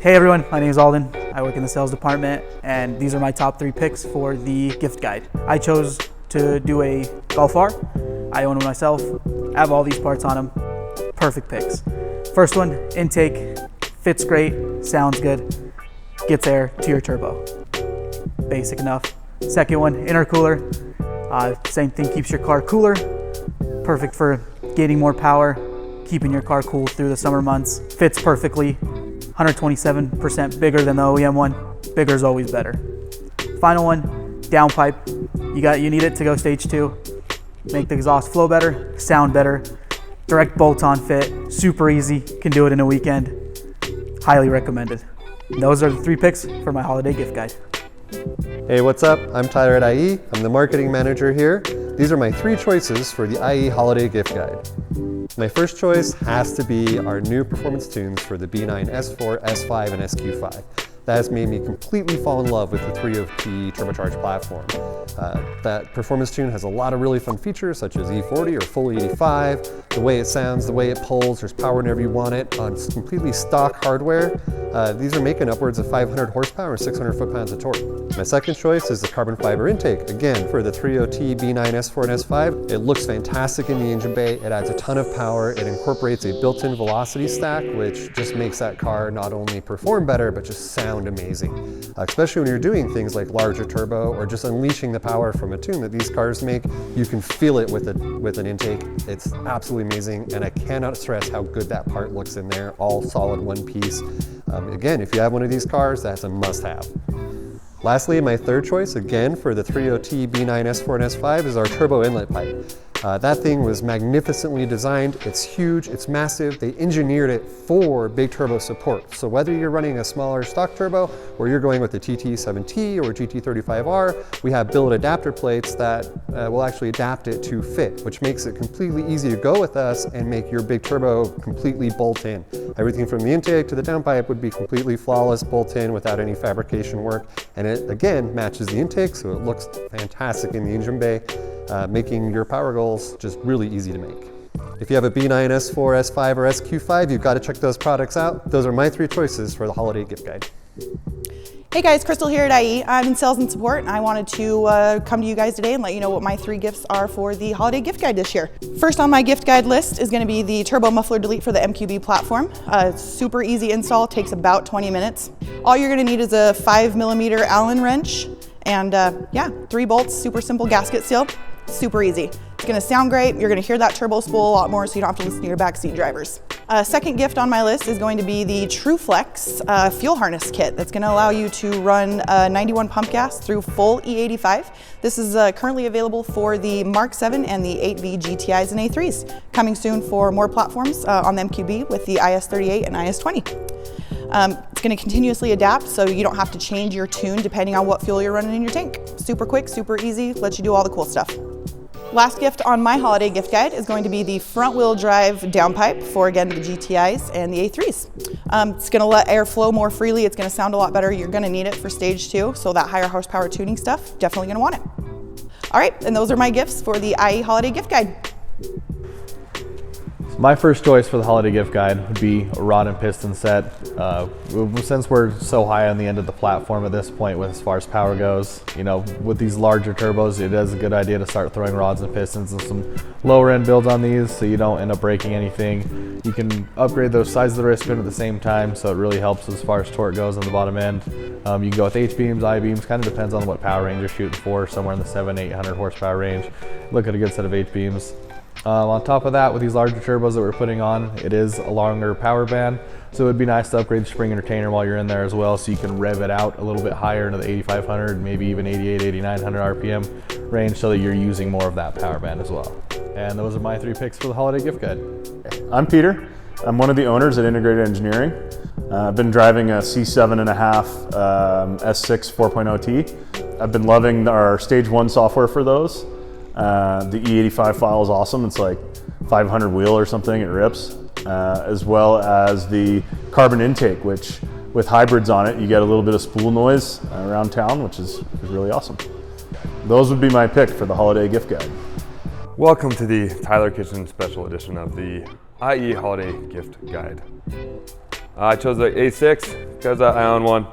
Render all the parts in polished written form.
Hey everyone, my name is Alden. I work in the sales department, and these are my top 3 picks for the gift guide. I chose to do a Golf R. I own one myself. I have all these parts on them. Perfect picks. First one, intake. Fits great, sounds good, gets air to your turbo. Basic enough. Second one, intercooler. Same thing, keeps your car cooler. Perfect for gaining more power, keeping your car cool through the summer months. Fits perfectly. 127% bigger than the OEM one. Bigger is always better. Final one, downpipe. You need it to go stage 2. Make the exhaust flow better, sound better. Direct bolt-on fit, super easy. Can do it in a weekend. Highly recommended. And those are the 3 picks for my holiday gift guide. Hey, what's up? I'm Tyler at IE. I'm the marketing manager here. These are my 3 choices for the IE holiday gift guide. My first choice has to be our new performance tunes for the B9 S4, S5, and SQ5. That has made me completely fall in love with the 3OT turbocharged platform. That performance tune has a lot of really fun features such as E40 or full E85, the way it sounds, the way it pulls, there's power whenever you want it on completely stock hardware. These are making upwards of 500 horsepower and 600 foot-pounds of torque. My second choice is the carbon fiber intake. Again, for the 3OT B9 S4 and S5, it looks fantastic in the engine bay. It adds a ton of power. It incorporates a built-in velocity stack, which just makes that car not only perform better, but just sound amazing. Especially when you're doing things like larger turbo or just unleashing the power from a tune that these cars make, you can feel it with an intake. It's absolutely amazing, and I cannot stress how good that part looks in there, all solid one piece. Again, if you have one of these cars, that's a must-have. Lastly, my third choice, again for the 3OT B9 S4 and S5, is our turbo inlet pipe. That thing was magnificently designed. It's huge, it's massive. They engineered it for big turbo support. So whether you're running a smaller stock turbo or you're going with the TT7T or GT35R, we have billet adapter plates that will actually adapt it to fit, which makes it completely easy to go with us and make your big turbo completely bolt in. Everything from the intake to the downpipe would be completely flawless, bolt in without any fabrication work. And it, again, matches the intake, so it looks fantastic in the engine bay, making your power goals just really easy to make. If you have a B9 S4, S5, or SQ5, you've got to check those products out. Those are my 3 choices for the holiday gift guide. Hey guys, Crystal here at IE. I'm in sales and support, and I wanted to come to you guys today and let you know what my 3 gifts are for the holiday gift guide this year. First on my gift guide list is going to be the turbo muffler delete for the MQB platform. Super easy install, takes about 20 minutes. All you're going to need is a 5mm Allen wrench and 3 bolts, super simple gasket seal. Super easy. It's going to sound great. You're going to hear that turbo spool a lot more, so you don't have to listen to your backseat drivers. Second gift on my list is going to be the TrueFlex fuel harness kit. That's going to allow you to run 91 pump gas through full E85. This is currently available for the Mark 7 and the 8V GTIs and A3s. Coming soon for more platforms on the MQB with the IS38 and IS20. It's going to continuously adapt, so you don't have to change your tune depending on what fuel you're running in your tank. Super quick, super easy, lets you do all the cool stuff. Last gift on my holiday gift guide is going to be the front wheel drive downpipe for, again, the GTIs and the A3s. It's going to let air flow more freely. It's going to sound a lot better. You're going to need it for stage 2, so that higher horsepower tuning stuff, definitely going to want it. All right, and those are my gifts for the IE holiday gift guide. My first choice for the holiday gift guide would be a rod and piston set. Since we're so high on the end of the platform at this point as far as power goes, with these larger turbos, it is a good idea to start throwing rods and pistons and some lower end builds on these so you don't end up breaking anything. You can upgrade those sides of the wrist pin at the same time, so it really helps as far as torque goes on the bottom end. You can go with H-beams, I-beams, kind of depends on what power range you're shooting for, somewhere in the 700-800 horsepower range. Look at a good set of H-beams. On top of that, with these larger turbos that we're putting on, it is a longer power band, so it would be nice to upgrade the spring entertainer while you're in there as well, so you can rev it out a little bit higher into the 8,500, maybe even 88, 8,900 RPM range, so that you're using more of that power band as well. And those are my 3 picks for the holiday gift guide. I'm Peter. I'm one of the owners at Integrated Engineering. I've been driving a C7.5 S6 4.0T. I've been loving our Stage 1 software for those. The E85 file is awesome. It's like 500 wheel or something, it rips. As well as the carbon intake, which with hybrids on it, you get a little bit of spool noise around town, which is really awesome. Those would be my pick for the holiday gift guide. Welcome to the Tyler Kitchen special edition of the IE Holiday Gift Guide. I chose the A6 because I own one,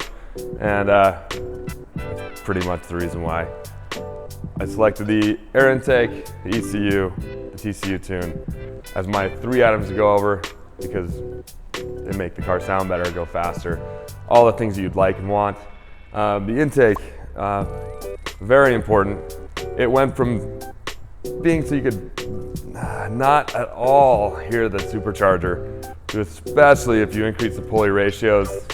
and that's pretty much the reason why. I selected the air intake, the ECU, the TCU tune as my 3 items to go over because they make the car sound better, go faster, all the things you'd like and want. The intake, very important. It went from being so you could not at all hear the supercharger to, especially if you increase the pulley ratios,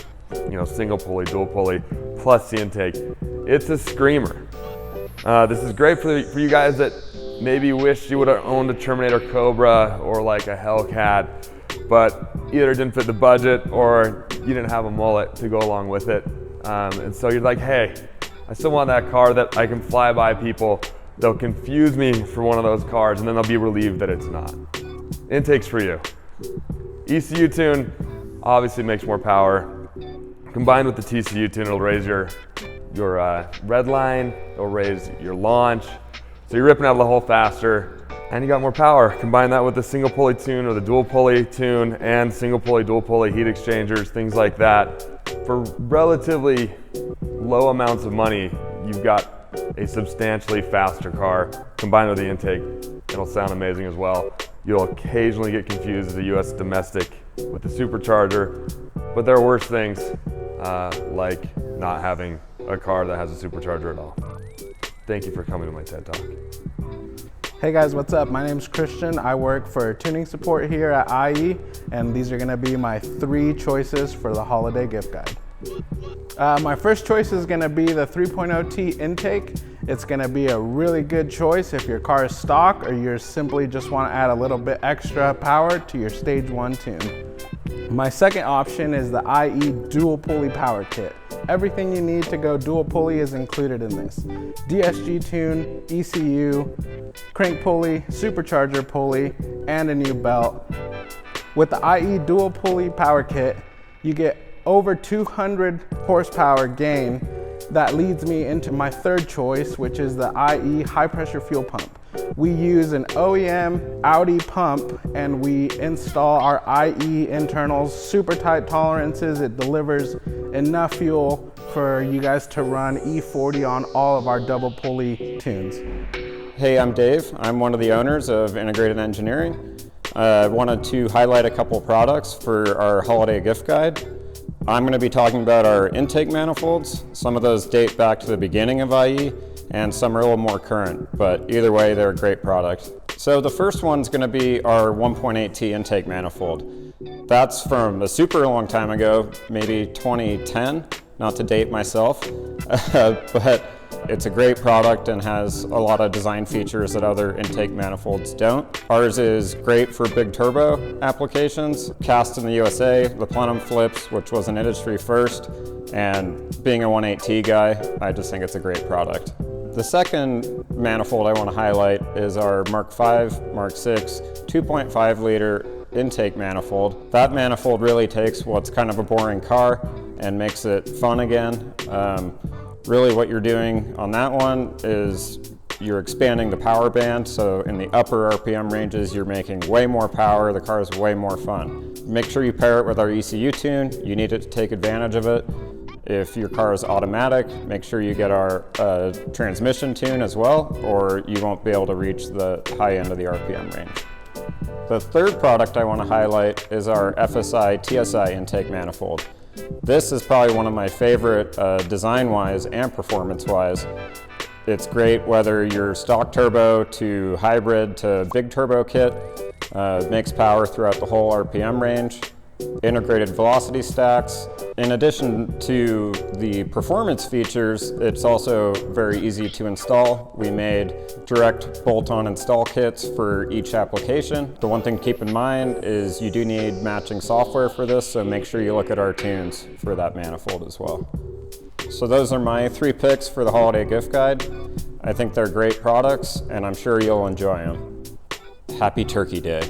single pulley, dual pulley, plus the intake, it's a screamer. This is great for you guys that maybe wish you would have owned a Terminator Cobra or like a Hellcat, but either didn't fit the budget or you didn't have a mullet to go along with it. And so you're like, hey, I still want that car that I can fly by people. They'll confuse me for one of those cars and then they'll be relieved that it's not. Intake's for you. ECU tune obviously makes more power. Combined with the TCU tune, it'll raise your red line, it'll raise your launch. So you're ripping out of the hole faster and you got more power. Combine that with the single pulley tune or the dual pulley tune and single pulley, dual pulley heat exchangers, things like that. For relatively low amounts of money, you've got a substantially faster car. Combined with the intake, it'll sound amazing as well. You'll occasionally get confused as a US domestic with the supercharger, but there are worse things like not having a car that has a supercharger at all. Thank you for coming to my TED Talk. Hey guys, what's up? My name's Christian. I work for tuning support here at IE, and these are gonna be my 3 choices for the holiday gift guide. My first choice is gonna be the 3.0T intake. It's gonna be a really good choice if your car is stock or you simply just wanna add a little bit extra power to your stage 1 tune. My second option is the IE dual pulley power kit. Everything you need to go dual pulley is included in this. DSG tune, ECU, crank pulley, supercharger pulley, and a new belt. With the IE dual pulley power kit, you get over 200 horsepower gain. That leads me into my third choice, which is the IE high pressure fuel pump. We use an OEM Audi pump and we install our IE internals, super tight tolerances. It delivers enough fuel for you guys to run E40 on all of our double pulley tunes. Hey, I'm Dave. I'm one of the owners of Integrated Engineering. I wanted to highlight a couple products for our holiday gift guide. I'm going to be talking about our intake manifolds. Some of those date back to the beginning of IE, and some are a little more current, but either way, they're a great product. So the first one's going to be our 1.8T intake manifold. That's from a super long time ago, maybe 2010, not to date myself, but it's a great product and has a lot of design features that other intake manifolds don't. Ours is great for big turbo applications, cast in the USA, the plenum flips, which was an industry first, and being a 1.8T guy, I just think it's a great product. The second manifold I want to highlight is our Mark V, Mark VI, 2.5 liter intake manifold. That manifold really takes what's kind of a boring car and makes it fun again. Really what you're doing on that one is you're expanding the power band, so in the upper RPM ranges you're making way more power, the car is way more fun. Make sure you pair it with our ECU tune, you need it to take advantage of it. If your car is automatic, make sure you get our transmission tune as well, or you won't be able to reach the high end of the RPM range. The third product I want to highlight is our FSI TSI intake manifold. This is probably one of my favorite design-wise and performance-wise. It's great whether you're stock turbo to hybrid to big turbo kit. Makes power throughout the whole RPM range. Integrated velocity stacks. In addition to the performance features, it's also very easy to install. We made direct bolt-on install kits for each application. The one thing to keep in mind is you do need matching software for this, so make sure you look at our tunes for that manifold as well. So those are my 3 picks for the holiday gift guide. I think they're great products and I'm sure you'll enjoy them. Happy Turkey Day.